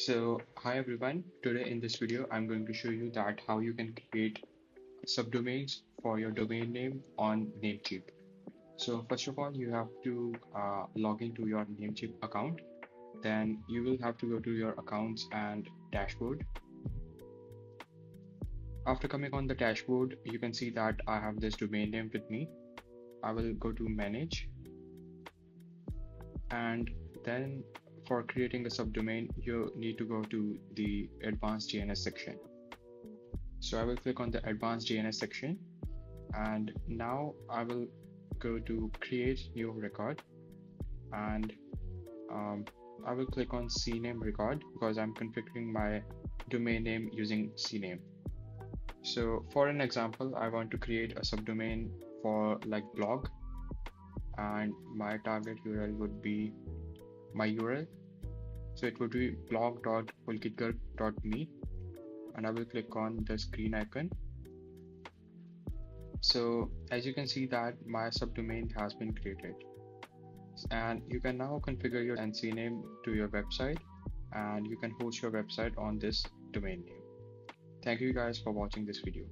Hi everyone. Today in this video, I'm going to show you that how you can create subdomains for your domain name on Namecheap. So first of all, you have to log into your Namecheap account. Then you will have to go to your accounts and dashboard. After coming on the dashboard, you can see that I have this domain name with me. I will go to manage, and then for creating a subdomain, you need to go to the advanced DNS section. So I will click on the advanced DNS section, and now I will go to create new record, and I will click on CNAME record because I'm configuring my domain name using CNAME. So for an example, I want to create a subdomain for like blog, and my target URL would be my URL. So it would be blog.pulkitgarg.me, and I will click on the screen icon. So as you can see that my subdomain has been created, and you can now configure your NC name to your website, and you can host your website on this domain name. Thank you guys for watching this video.